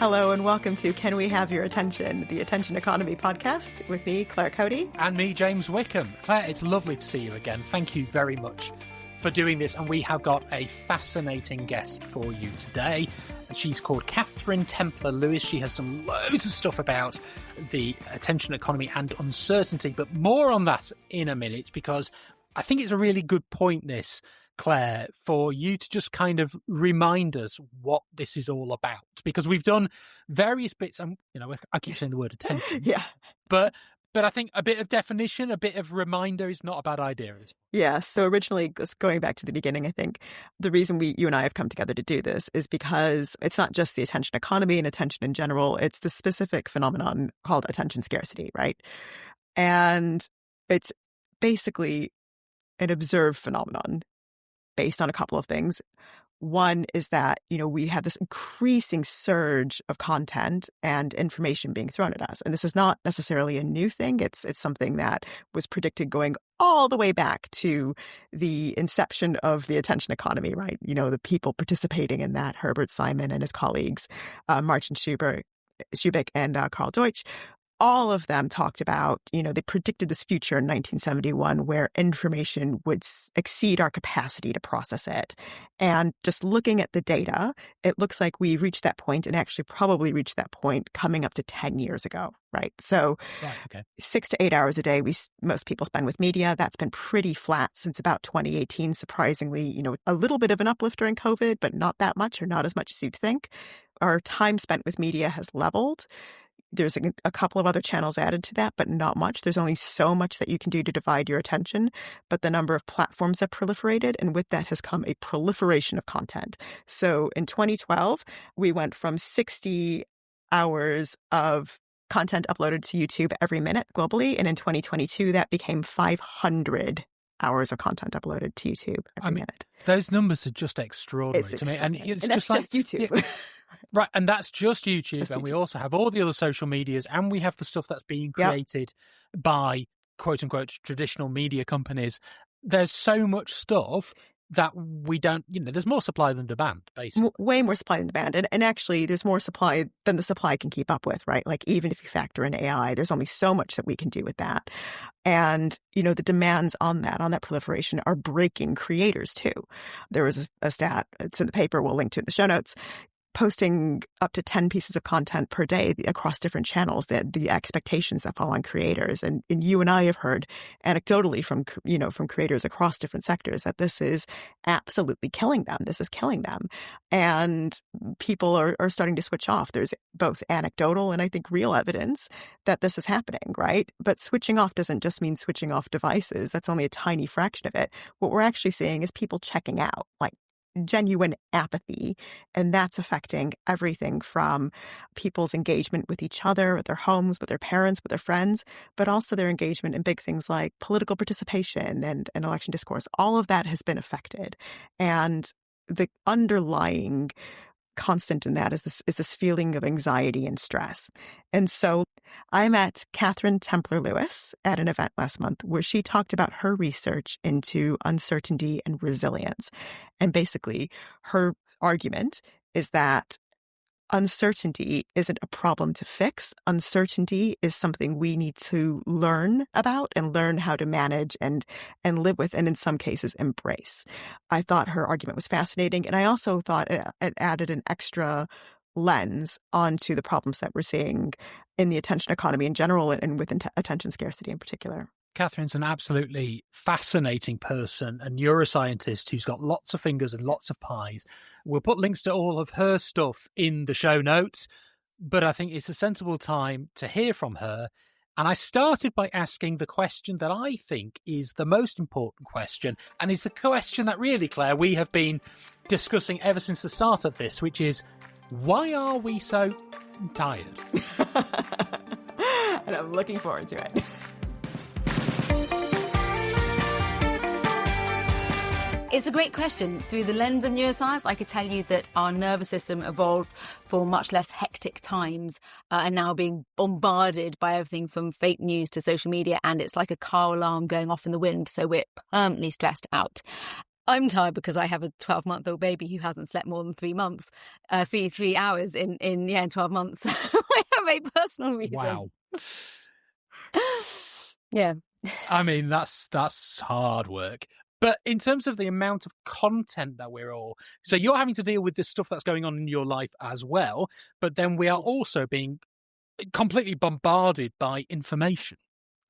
Hello and welcome to Can We Have Your Attention, the Attention Economy podcast with me, Claire Cody. And me, James Wickham. Claire, it's lovely to see you again. Thank you very much for doing this. And we have got a fascinating guest for you today. She's called Katherine Templar-Lewis. She has done loads of stuff about the attention economy and uncertainty, but more on that in a minute, because I think it's a really good point, this, Claire, for you to just kind of remind us what this is all about, because we've done various bits, and I keep saying the word attention, Yeah, but I think a bit of definition, a bit of reminder is not a bad idea. Yeah. So originally, just going back to the beginning, I think the reason you and I have come together to do this is because it's not just the attention economy and attention in general. It's the specific phenomenon called attention scarcity, right? And it's basically an observed phenomenon based on a couple of things. One is that, we have this increasing surge of content and information being thrown at us. And this is not necessarily a new thing. It's something that was predicted going all the way back to the inception of the attention economy, right? The people participating in that, Herbert Simon and his colleagues, Martin Schubeck and Carl Deutsch. All of them talked about, they predicted this future in 1971 where information would exceed our capacity to process it. And just looking at the data, it looks like we reached that point, and actually probably reached that point coming up to 10 years ago, right? So 6 to 8 hours a day, most people spend with media. That's been pretty flat since about 2018, surprisingly, a little bit of an uplift during COVID, but not that much, or not as much as you'd think. Our time spent with media has leveled. There's a couple of other channels added to that, but not much. There's only so much that you can do to divide your attention, but the number of platforms have proliferated, and with that has come a proliferation of content. So in 2012, we went from 60 hours of content uploaded to YouTube every minute globally, and in 2022, that became 500 hours of content uploaded to YouTube every minute. Those numbers are just extraordinary to me. And it's that's just YouTube. Yeah, right, and that's just YouTube. We also have all the other social medias, and we have the stuff that's being created by quote-unquote traditional media companies. There's so much stuff that we don't, there's more supply than demand, basically. Way more supply than demand. And actually, there's more supply than the supply can keep up with, right? Like, even if you factor in AI, there's only so much that we can do with that. And, the demands on that proliferation are breaking creators, too. There was a stat, it's in the paper, we'll link to it in the show notes, posting up to 10 pieces of content per day across different channels, the expectations that fall on creators. And you and I have heard anecdotally from creators across different sectors that this is absolutely killing them. This is killing them. And people are starting to switch off. There's both anecdotal and I think real evidence that this is happening, right? But switching off doesn't just mean switching off devices. That's only a tiny fraction of it. What we're actually seeing is people checking out, like genuine apathy, and that's affecting everything from people's engagement with each other, with their homes, with their parents, with their friends, but also their engagement in big things like political participation and election discourse. All of that has been affected, and the underlying constant in that is this feeling of anxiety and stress. And so I met Katherine Templar-Lewis at an event last month where she talked about her research into uncertainty and resilience. And basically, her argument is that uncertainty isn't a problem to fix. Uncertainty is something we need to learn about and learn how to manage and live with, and in some cases embrace. I thought her argument was fascinating, and I also thought it added an extra lens onto the problems that we're seeing in the attention economy in general and with attention scarcity in particular. Katherine's an absolutely fascinating person, a neuroscientist who's got lots of fingers and lots of pies. We'll put links to all of her stuff in the show notes, but I think it's a sensible time to hear from her. And I started by asking the question that I think is the most important question, and is the question that really, Claire, we have been discussing ever since the start of this, which is, why are we so tired? And I'm looking forward to it. It's a great question. Through the lens of neuroscience, I could tell you that our nervous system evolved for much less hectic times and now being bombarded by everything from fake news to social media, and it's like a car alarm going off in the wind, so we're permanently stressed out. I'm tired because I have a 12-month-old baby who hasn't slept more than 3 months, 3 hours in 12 months. I have a personal reason. Wow. Yeah. I mean, that's hard work. But in terms of the amount of content that so you're having to deal with this stuff that's going on in your life as well, but then we are also being completely bombarded by information.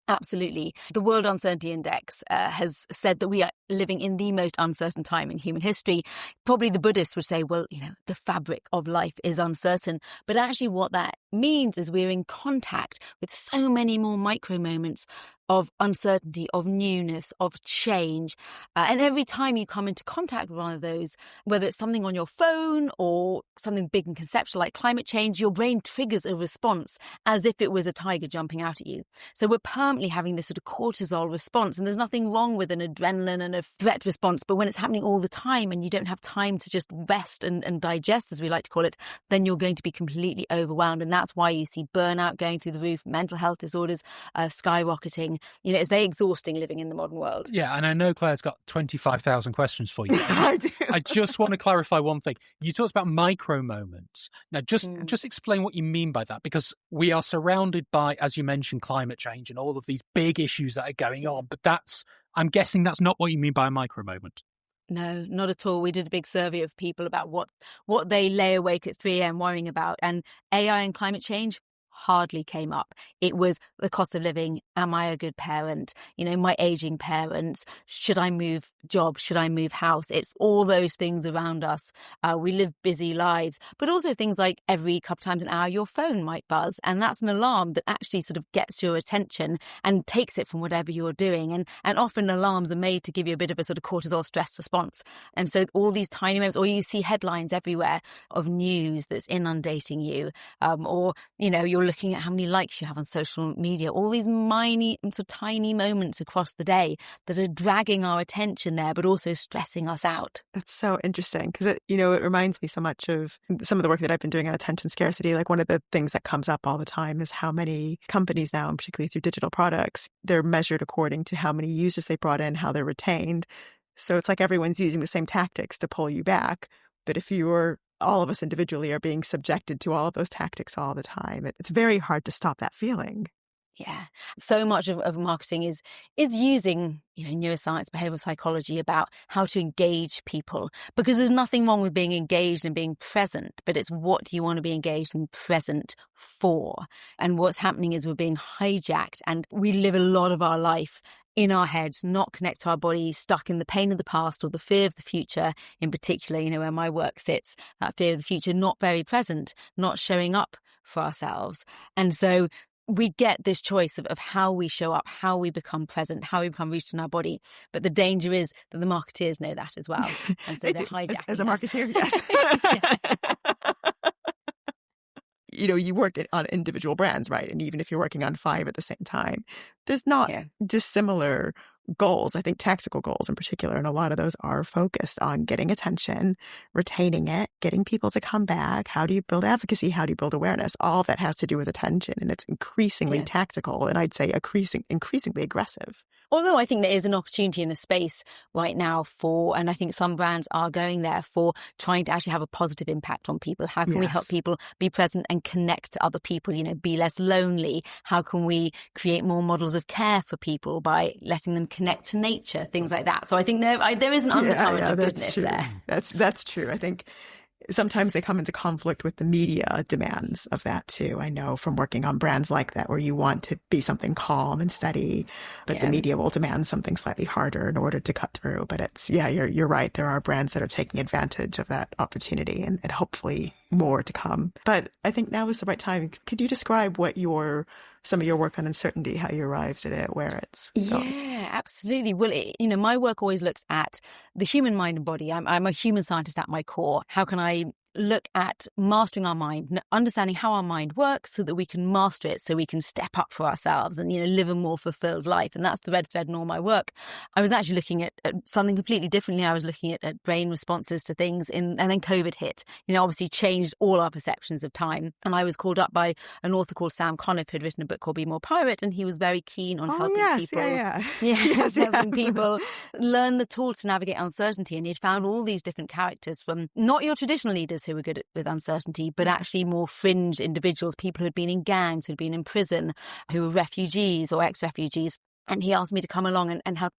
Absolutely. The World Uncertainty Index has said that we are living in the most uncertain time in human history. Probably the Buddhists would say, well, the fabric of life is uncertain. But actually what that means is we're in contact with so many more micro moments of uncertainty, of newness, of change. And every time you come into contact with one of those, whether it's something on your phone or something big and conceptual like climate change, your brain triggers a response as if it was a tiger jumping out at you. So we're permanently having this sort of cortisol response. And there's nothing wrong with an adrenaline and a threat response. But when it's happening all the time and you don't have time to just rest and digest, as we like to call it, then you're going to be completely overwhelmed. And that's why you see burnout going through the roof, mental health disorders skyrocketing. It's very exhausting living in the modern world. Yeah, and I know Claire's got 25,000 questions for you. I do. I just want to clarify one thing. You talked about micro moments. Now, just explain what you mean by that, because we are surrounded by, as you mentioned, climate change and all of these big issues that are going on. But I'm guessing that's not what you mean by a micro moment. No, not at all. We did a big survey of people about what they lay awake at 3 a.m. worrying about. And AI and climate change hardly came up. It was the cost of living. Am I a good parent? My aging parents. Should I move job? Should I move house? It's all those things around us. We live busy lives, but also things like every couple of times an hour, your phone might buzz. And that's an alarm that actually sort of gets your attention and takes it from whatever you're doing. And often alarms are made to give you a bit of a sort of cortisol stress response. And so all these tiny moments, or you see headlines everywhere of news that's inundating you, or, you're looking at how many likes you have on social media, all these tiny moments across the day that are dragging our attention there, but also stressing us out. That's so interesting because it reminds me so much of some of the work that I've been doing on attention scarcity. Like one of the things that comes up all the time is how many companies now, and particularly through digital products, they're measured according to how many users they brought in, how they're retained. So it's like everyone's using the same tactics to pull you back. But if all of us individually are being subjected to all of those tactics all the time, it's very hard to stop that feeling. Yeah. So much of marketing is using, neuroscience, behavioral psychology about how to engage people, because there's nothing wrong with being engaged and being present, but it's what do you want to be engaged and present for? And what's happening is we're being hijacked and we live a lot of our life in our heads, not connect to our bodies, stuck in the pain of the past or the fear of the future in particular, where my work sits, that fear of the future, not very present, not showing up for ourselves. And so we get this choice of how we show up, how we become present, how we become rooted in our body. But the danger is that the marketeers know that as well. And so they're hijacking as a marketeer, yes. You work on individual brands, right? And even if you're working on 5 at the same time, there's not dissimilar goals. I think tactical goals in particular, and a lot of those are focused on getting attention, retaining it, getting people to come back. How do you build advocacy? How do you build awareness? All of that has to do with attention, and it's increasingly tactical, and I'd say increasingly aggressive. Although I think there is an opportunity in the space right now and I think some brands are going there for trying to actually have a positive impact on people. How can we help people be present and connect to other people, be less lonely? How can we create more models of care for people by letting them connect to nature, things like that. So I think there is an undercurrent of goodness there. That's true. I think sometimes they come into conflict with the media demands of that too. I know from working on brands like that where you want to be something calm and steady, but the media will demand something slightly harder in order to cut through. But you're right. There are brands that are taking advantage of that opportunity and hopefully more to come. But I think now is the right time. Could you describe what some of your work on uncertainty, how you arrived at it, where it's going? Yeah, absolutely. Well, my work always looks at the human mind and body. I'm a human scientist at my core. How can I look at mastering our mind, understanding how our mind works so that we can master it, so we can step up for ourselves and, live a more fulfilled life. And that's the red thread in all my work. I was actually looking at something completely differently. I was looking at brain responses to things and then COVID hit, obviously changed all our perceptions of time. And I was called up by an author called Sam Conniff, who'd written a book called Be More Pirate, and he was very keen on helping people. Helping people learn the tools to navigate uncertainty. And he'd found all these different characters, from not your traditional leaders who were good with uncertainty, but actually more fringe individuals, people who'd been in gangs, who'd been in prison, who were refugees or ex-refugees. And he asked me to come along and help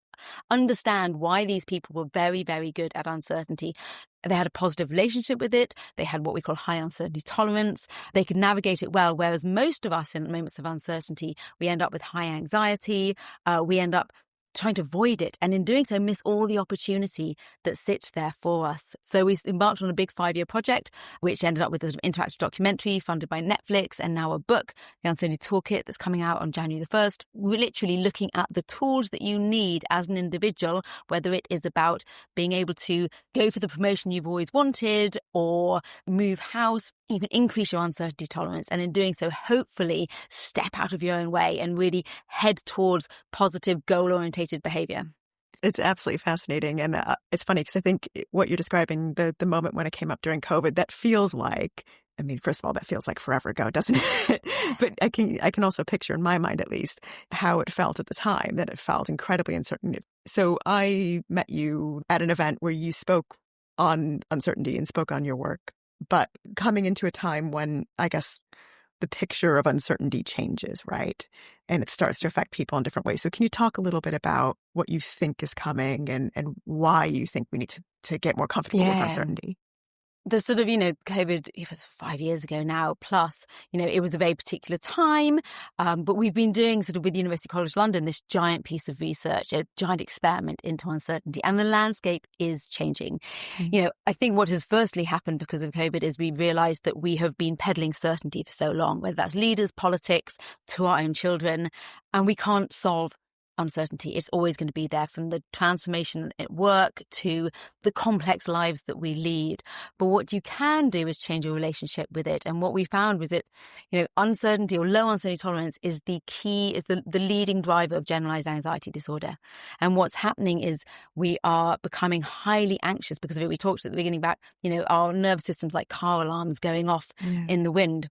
understand why these people were very, very good at uncertainty. They had a positive relationship with it. They had what we call high uncertainty tolerance. They could navigate it well, whereas most of us in moments of uncertainty, we end up with high anxiety. We end up trying to avoid it, and in doing so miss all the opportunity that sits there for us. So we embarked on a big 5-year project, which ended up with an interactive documentary funded by Netflix, and now a book, The Uncertainty Toolkit, that's coming out on January the 1st. We're literally looking at the tools that you need as an individual, whether it is about being able to go for the promotion you've always wanted or move house. You can increase your uncertainty tolerance, and in doing so, hopefully step out of your own way and really head towards positive, goal-orientated behavior. It's absolutely fascinating. And it's funny because I think what you're describing, the moment when it came up during COVID, that feels like, first of all, that feels like forever ago, doesn't it? But I can also picture in my mind, at least, how it felt at the time, that it felt incredibly uncertain. So I met you at an event where you spoke on uncertainty and spoke on your work, but coming into a time when, I guess, the picture of uncertainty changes, right? And it starts to affect people in different ways. So can you talk a little bit about what you think is coming and why you think we need to get more comfortable with uncertainty? The sort of, COVID, it was 5 years ago now, plus, it was a very particular time. But we've been doing sort of with University College London, this giant piece of research, a giant experiment into uncertainty. And the landscape is changing. Mm-hmm. I think what has firstly happened because of COVID is we realised that we have been peddling certainty for so long, whether that's leaders, politics, to our own children, and we can't solve uncertainty. It's always going to be there, from the transformation at work to the complex lives that we lead. But what you can do is change your relationship with it. And what we found was that, uncertainty or low uncertainty tolerance is the key, is the leading driver of generalized anxiety disorder. And what's happening is we are becoming highly anxious because of it. We talked at the beginning about, our nervous systems like car alarms going off in the wind.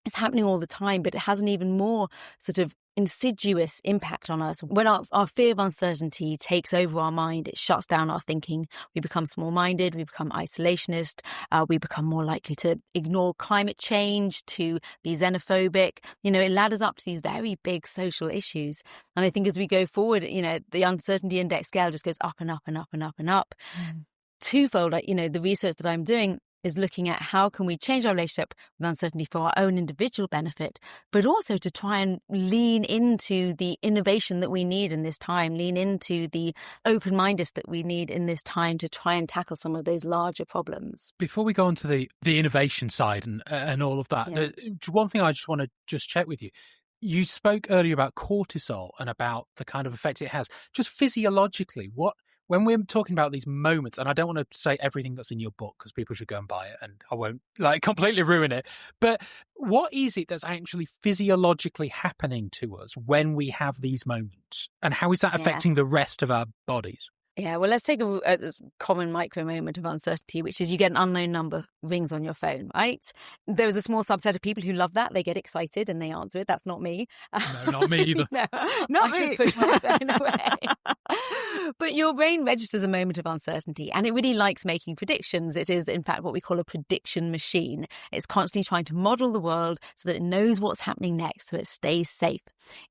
It's happening all the time, but it has an even more sort of insidious impact on us. When our fear of uncertainty takes over our mind, it shuts down our thinking. We become small-minded, we become isolationist, we become more likely to ignore climate change, to be xenophobic. It ladders up to these very big social issues. And I think as we go forward, the uncertainty index scale just goes up and up and up and up and up. Twofold, the research that I'm doing is looking at how can we change our relationship with uncertainty for our own individual benefit, but also to try and lean into the innovation that we need in this time, lean into the open-mindedness that we need in this time to try and tackle some of those larger problems. Before we go on to the innovation side and all of that, one thing I just want to just check with you. You spoke earlier about cortisol and about the kind of effect it has. Just physiologically, when we're talking about these moments, and I don't want to say everything that's in your book because people should go and buy it and I won't completely ruin it, but what is it that's actually physiologically happening to us when we have these moments, and how is that affecting the rest of our bodies? Yeah, well, let's take a common micro moment of uncertainty, which is you get an unknown number rings on your phone, right? There is a small subset of people who love that. They get excited and they answer it. That's not me. No, not me either. No, not I me. just push my phone away. But your brain registers a moment of uncertainty and it really likes making predictions. It is, in fact, what we call a prediction machine. It's constantly trying to model the world so that it knows what's happening next, so it stays safe.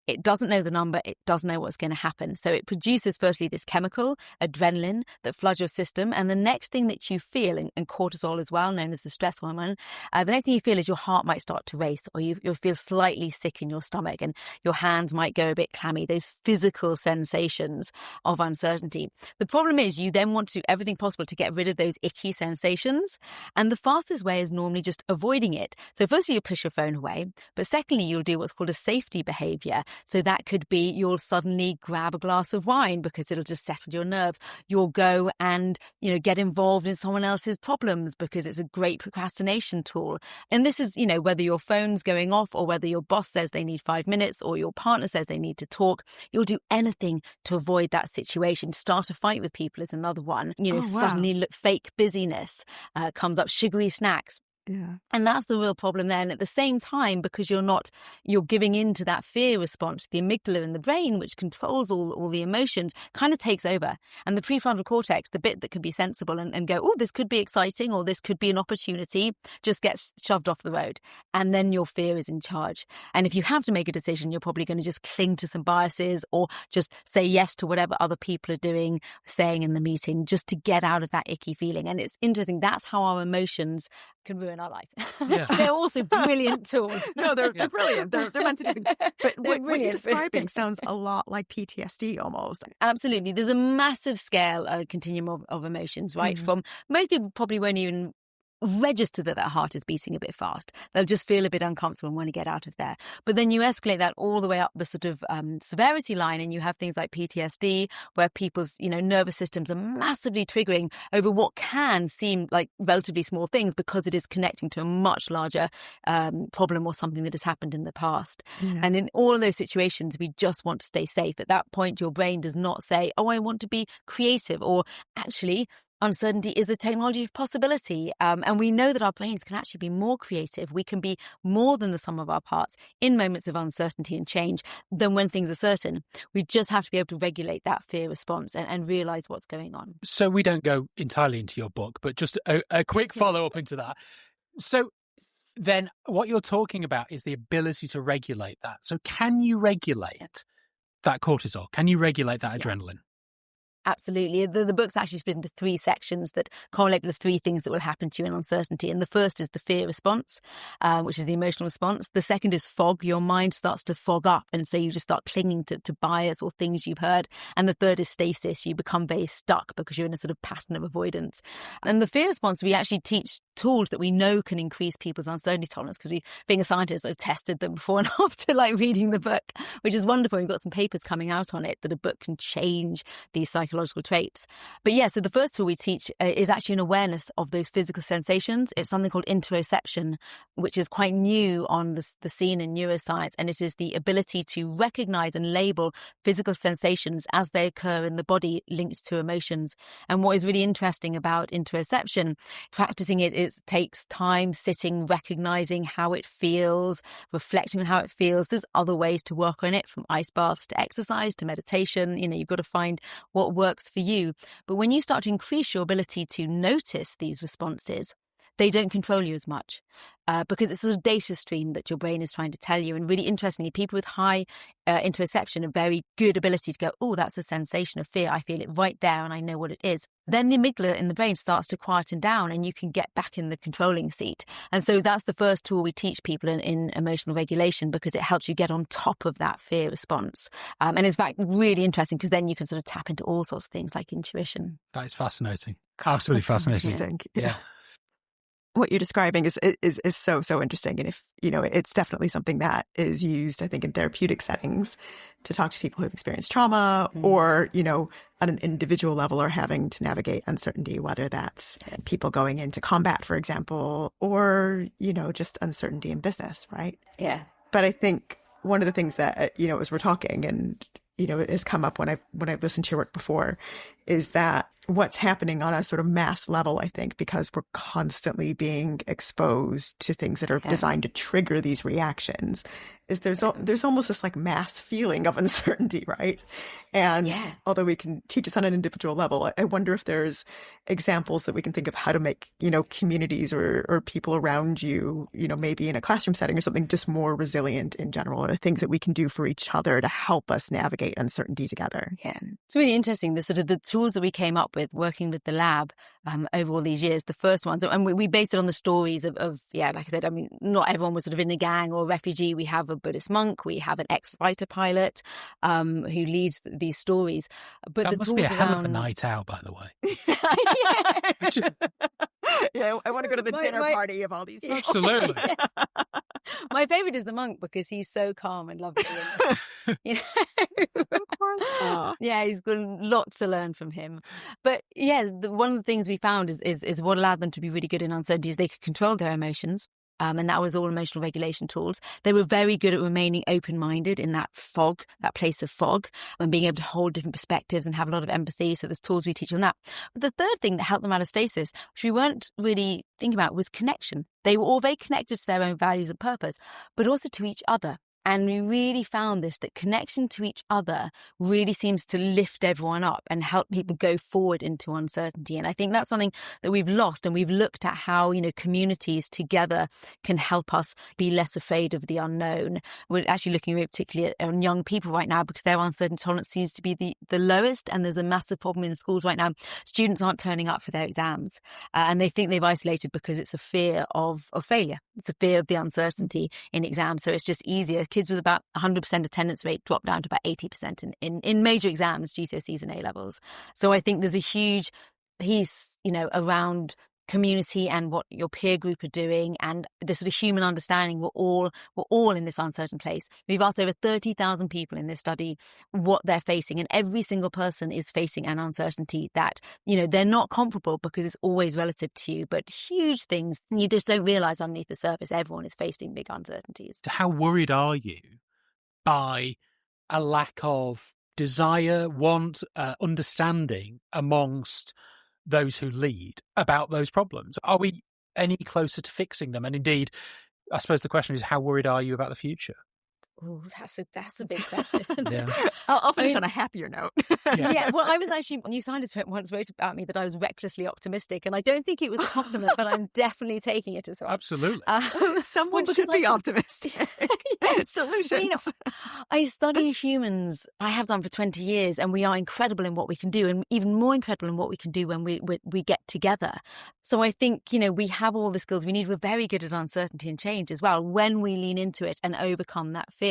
It doesn't know the number. It doesn't know what's going to happen. So it produces, firstly, this chemical, adrenaline, that floods your system. And the next thing that you feel, and cortisol as well, known as the stress hormone, the next thing you feel is your heart might start to race, or you'll feel slightly sick in your stomach and your hands might go a bit clammy, those physical sensations of uncertainty. The problem is you then want to do everything possible to get rid of those icky sensations. And the fastest way is normally just avoiding it. So firstly, you push your phone away. But secondly, you'll do what's called a safety behavior. So that could be you'll suddenly grab a glass of wine because it'll just settle your nerves. nerves, you'll go and, get involved in someone else's problems because it's a great procrastination tool. And this is, whether your phone's going off or whether your boss says they need 5 minutes or your partner says they need to talk, you'll do anything to avoid that situation. Start a fight with people is another one. Suddenly look, fake busyness comes up, sugary snacks. Yeah. And that's the real problem there. And at the same time, because you're giving in to that fear response, the amygdala in the brain, which controls all the emotions, kind of takes over. And the prefrontal cortex, the bit that could be sensible and go, oh, this could be exciting or this could be an opportunity, just gets shoved off the road. And then your fear is in charge. And if you have to make a decision, you're probably going to just cling to some biases or just say yes to whatever other people are doing, saying in the meeting, just to get out of that icky feeling. And it's interesting. That's how our emotions can ruin our life. Yeah. They're also brilliant tools. No, they're brilliant. They're meant to do things. But what you're brilliant. describing sounds a lot like PTSD almost. Absolutely. There's a massive scale, continuum of emotions, right? From most people probably won't even register that their heart is beating a bit fast. They'll just feel a bit uncomfortable and want to get out of there. But then you escalate that all the way up the sort of severity line, and you have things like PTSD, where people's nervous systems are massively triggering over what can seem like relatively small things because it is connecting to a much larger problem or something that has happened in the past. Yeah. And in all of those situations, we just want to stay safe. At that point, your brain does not say, oh, I want to be creative, or actually, uncertainty is a technology of possibility. And we know that our brains can actually be more creative. We can be more than the sum of our parts in moments of uncertainty and change than when things are certain. We just have to be able to regulate that fear response and realize what's going on. So we don't go entirely into your book, but just a quick follow-up into that. So then what you're talking about is the ability to regulate that. So can you regulate that cortisol? Can you regulate that adrenaline? Absolutely. The book's actually split into 3 sections that correlate with the 3 things that will happen to you in uncertainty. And the first is the fear response, which is the emotional response. The second is fog. Your mind starts to fog up. And so you just start clinging to bias or things you've heard. And the third is stasis. You become very stuck because you're in a sort of pattern of avoidance. And the fear response, we actually teach tools that we know can increase people's uncertainty tolerance because we, being a scientist, I've tested them before and after reading the book, which is wonderful. We've got some papers coming out on it that a book can change these psychological traits. But so the first tool we teach is actually an awareness of those physical sensations. It's something called interoception, which is quite new on the scene in neuroscience. And it is the ability to recognize and label physical sensations as they occur in the body linked to emotions. And what is really interesting about interoception, practicing it takes time sitting, recognizing how it feels, reflecting on how it feels. There's other ways to work on it, from ice baths to exercise to meditation. You've got to find what works for you. But when you start to increase your ability to notice these responses, they don't control you as much because it's a sort of data stream that your brain is trying to tell you. And really interestingly, people with high interoception, a very good ability to go, oh, that's a sensation of fear. I feel it right there and I know what it is. Then the amygdala in the brain starts to quieten down and you can get back in the controlling seat. And so that's the first tool we teach people in emotional regulation because it helps you get on top of that fear response. And it's, in fact, really interesting because then you can sort of tap into all sorts of things like intuition. That is fascinating. Absolutely fascinating. Interesting. Yeah. What you're describing is so interesting. And if, it's definitely something that is used, I think, in therapeutic settings to talk to people who've experienced trauma or, on an individual level are having to navigate uncertainty, whether that's people going into combat, for example, or, just uncertainty in business, right? Yeah. But I think one of the things that, as we're talking and, it has come up when I've listened to your work before is that what's happening on a sort of mass level, I think, because we're constantly being exposed to things that are designed to trigger these reactions, is there's almost this like mass feeling of uncertainty, right? And although we can teach this on an individual level, I wonder if there's examples that we can think of how to make, communities or people around you, maybe in a classroom setting or something, just more resilient in general, or things that we can do for each other to help us navigate uncertainty together. Yeah, it's really interesting. The sort of the tools that we came up with working with the lab over all these years. The first ones, and we based it on the stories of like I said, I mean, not everyone was sort of in a gang or a refugee. We have a Buddhist monk, we have an ex-fighter pilot who leads these stories. But that the must tools be a hell around... of a night out, by the way. Yeah, I want to go to the dinner party of all these people. Absolutely. Yes. My favourite is the monk because he's so calm and lovely. You know? Of course. Yeah, he's got lots to learn from him. But yeah, one of the things we found is what allowed them to be really good in uncertainty is they could control their emotions. And that was all emotional regulation tools. They were very good at remaining open-minded in that fog, that place of fog, and being able to hold different perspectives and have a lot of empathy. So there's tools we teach on that. But the third thing that helped them out of stasis, which we weren't really thinking about, was connection. They were all very connected to their own values and purpose, but also to each other. And we really found this, that connection to each other really seems to lift everyone up and help people go forward into uncertainty. And I think that's something that we've lost. And we've looked at how, communities together can help us be less afraid of the unknown. We're actually looking very particularly at young people right now because their uncertainty tolerance seems to be the lowest. And there's a massive problem in schools right now. Students aren't turning up for their exams and they think they've isolated because it's a fear of failure. It's a fear of the uncertainty in exams. So it's just easier. Kids with about 100% attendance rate drop down to about 80% in major exams, GCSEs and A-levels. So I think there's a huge piece, around community and what your peer group are doing and the sort of human understanding. We're all in this uncertain place. We've asked over 30,000 people in this study what they're facing, and every single person is facing an uncertainty that, they're not comparable because it's always relative to you, but huge things you just don't realize underneath the surface. Everyone is facing big uncertainties. So how worried are you by a lack of desire, want, understanding amongst those who lead about those problems? Are we any closer to fixing them? And indeed, I suppose the question is, how worried are you about the future? Oh, that's a big question. Yeah. I'll finish on a happier note. Yeah, well, I was actually, New Scientist once wrote about me that I was recklessly optimistic, and I don't think it was a compliment, but I'm definitely taking it as well. Absolutely. Someone should be optimistic. Solutions. I study humans. I have done for 20 years, and we are incredible in what we can do, and even more incredible in what we can do when we get together. So I think, we have all the skills we need. We're very good at uncertainty and change as well when we lean into it and overcome that fear.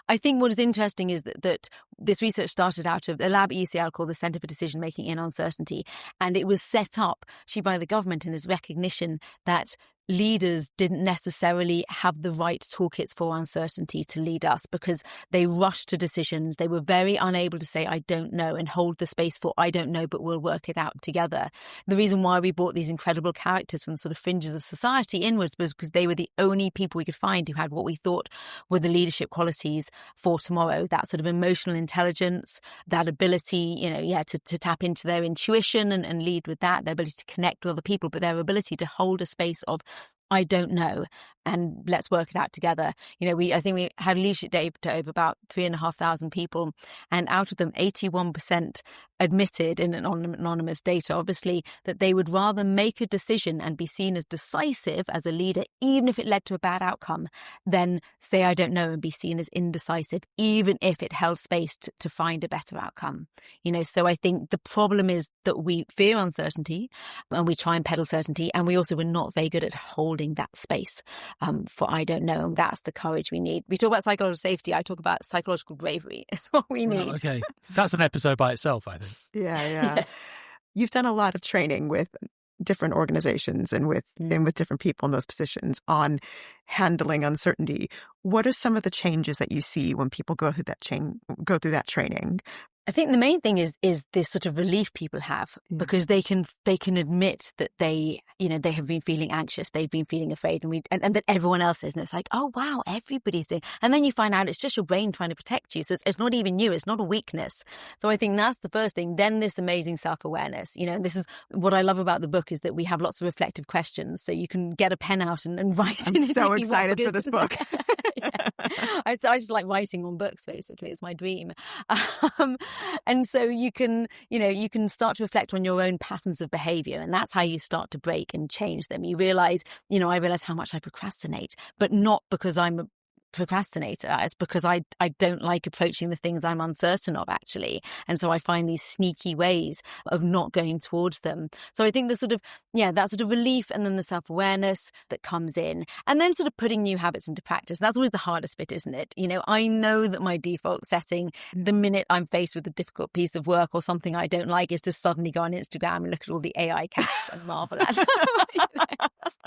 I think what is interesting is that this research started out of a lab at UCL called the Centre for Decision Making in Uncertainty, and it was set up actually by the government in this recognition that leaders didn't necessarily have the right toolkits for uncertainty to lead us because they rushed to decisions. They were very unable to say, I don't know, and hold the space for, I don't know, but we'll work it out together. The reason why we brought these incredible characters from the sort of fringes of society inwards was because they were the only people we could find who had what we thought were the leadership qualities for tomorrow, that sort of emotional intelligence, that ability, to tap into their intuition and lead with that, their ability to connect with other people, but their ability to hold a space of, I don't know, and let's work it out together. I think we had leadership data over about 3,500 people, and out of them, 81% admitted in an anonymous data, obviously, that they would rather make a decision and be seen as decisive as a leader, even if it led to a bad outcome, than say, I don't know, and be seen as indecisive, even if it held space to find a better outcome. So I think the problem is that we fear uncertainty and we try and peddle certainty, and we also were not very good at holding that space for I don't know, and that's the courage we need. We talk about psychological safety, I talk about psychological bravery. It's what we need. Okay, that's an episode by itself, I think. Yeah. You've done a lot of training with different organizations and with different people in those positions on handling uncertainty. What are some of the changes that you see when people go through that training? I think the main thing is this sort of relief people have because they can admit that they have been feeling anxious, they've been feeling afraid, and that everyone else is, and it's like, oh wow, everybody's doing, and then you find out it's just your brain trying to protect you, so it's not even you, it's not a weakness. So I think that's the first thing. Then this amazing self-awareness, this is what I love about the book, is that we have lots of reflective questions, so you can get a pen out and write. I'm so excited for this book. I just like writing on books, basically. It's my dream. And so you can start to reflect on your own patterns of behavior, and that's how you start to break and change them. You realize, I realize how much I procrastinate, but not because I'm procrastinator. It's because I don't like approaching the things I'm uncertain of, actually. And so I find these sneaky ways of not going towards them. So I think the sort of, that sort of relief and then the self-awareness that comes in, and then sort of putting new habits into practice. That's always the hardest bit, isn't it? I know that my default setting, the minute I'm faced with a difficult piece of work or something I don't like, is to suddenly go on Instagram and look at all the AI cats and marvel at them.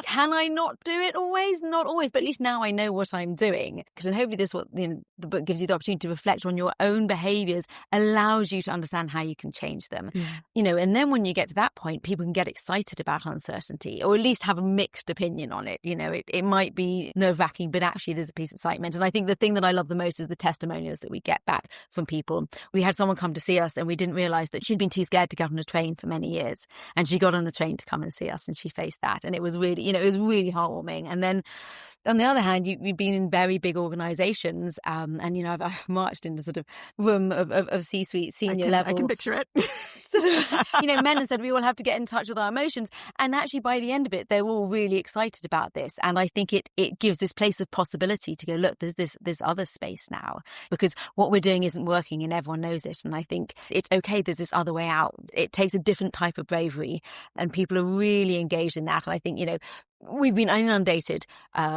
Can I not do it always? Not always, but at least now I know what I'm doing. And hopefully this is what the book gives you the opportunity to reflect on your own behaviours, allows you to understand how you can change them. And then when you get to that point, people can get excited about uncertainty, or at least have a mixed opinion on it. It might be nerve-wracking, but actually there's a piece of excitement. And I think the thing that I love the most is the testimonials that we get back from people. We had someone come to see us and we didn't realise that she'd been too scared to get on a train for many years. And she got on the train to come and see us, and she faced that. And it was really, it was really heartwarming. And then on the other hand, you've been in very big organisations, and I've marched into sort of room of C-suite senior level. I can picture it. Sort of, men and said we all have to get in touch with our emotions. And actually, by the end of it, they're all really excited about this. And I think it gives this place of possibility to go, look, there's this other space now, because what we're doing isn't working and everyone knows it. And I think it's okay. There's this other way out. It takes a different type of bravery, and people are really engaged in that. And I think, we've been inundated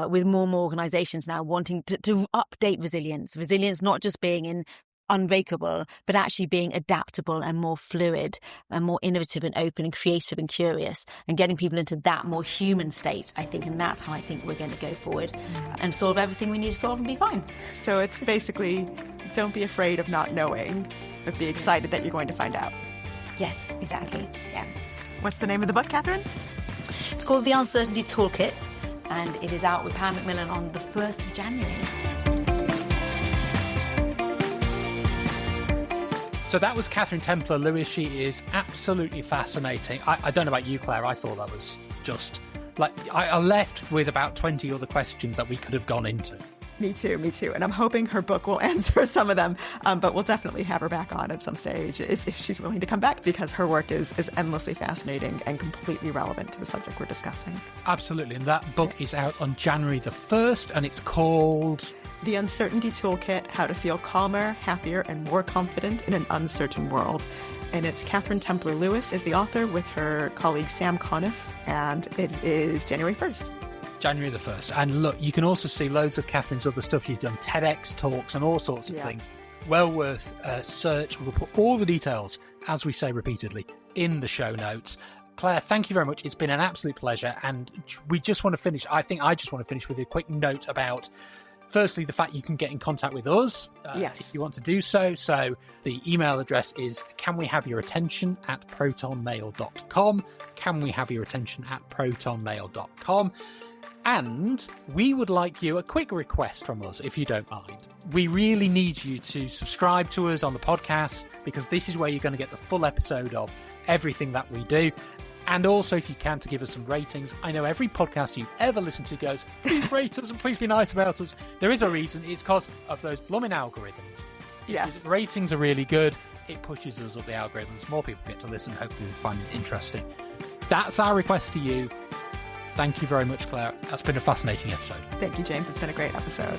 with more and more organisations now wanting to update resilience. Resilience not just being unbreakable, but actually being adaptable and more fluid and more innovative and open and creative and curious, and getting people into that more human state, I think. And that's how I think we're going to go forward and solve everything we need to solve and be fine. So it's basically, don't be afraid of not knowing, but be excited that you're going to find out. Yes, exactly. Yeah. What's the name of the book, Katherine? It's called The Uncertainty Toolkit, and it is out with Pam Macmillan on the 1st of January. So that was Katherine Templar-Lewis. She is absolutely fascinating. I don't know about you, Claire. I thought that was just I left with about 20 other questions that we could have gone into. Me too. And I'm hoping her book will answer some of them. But we'll definitely have her back on at some stage if she's willing to come back, because her work is endlessly fascinating and completely relevant to the subject we're discussing. Absolutely. And that book is out on January the 1st, and it's called The Uncertainty Toolkit, How to Feel Calmer, Happier, and More Confident in an Uncertain World. And it's Katherine Templar-Lewis is the author, with her colleague Sam Conniff, and it is January 1st. January the 1st. And look, you can also see loads of Katherine's other stuff. She's done TEDx talks and all sorts of things. Well worth a search. We'll put all the details, as we say repeatedly, in the show notes. Claire, thank you very much. It's been an absolute pleasure. And we just want to finish. I just want to finish with a quick note about, firstly, the fact you can get in contact with us if you want to do so. So the email address is canwehaveyourattention@protonmail.com. canwehaveyourattention@protonmail.com. And we would like you a quick request from us, if you don't mind. We really need you to subscribe to us on the podcast, because this is where you're going to get the full episode of everything that we do. And also, if you can, to give us some ratings. I know every podcast you've ever listened to goes, please rate us and please be nice about us. There is a reason. It's because of those blooming algorithms. Yes. If the ratings are really good, it pushes us up the algorithms. More people get to listen. Hopefully we find it interesting. That's our request to you. Thank you very much, Claire. That's been a fascinating episode. Thank you, James. It's been a great episode.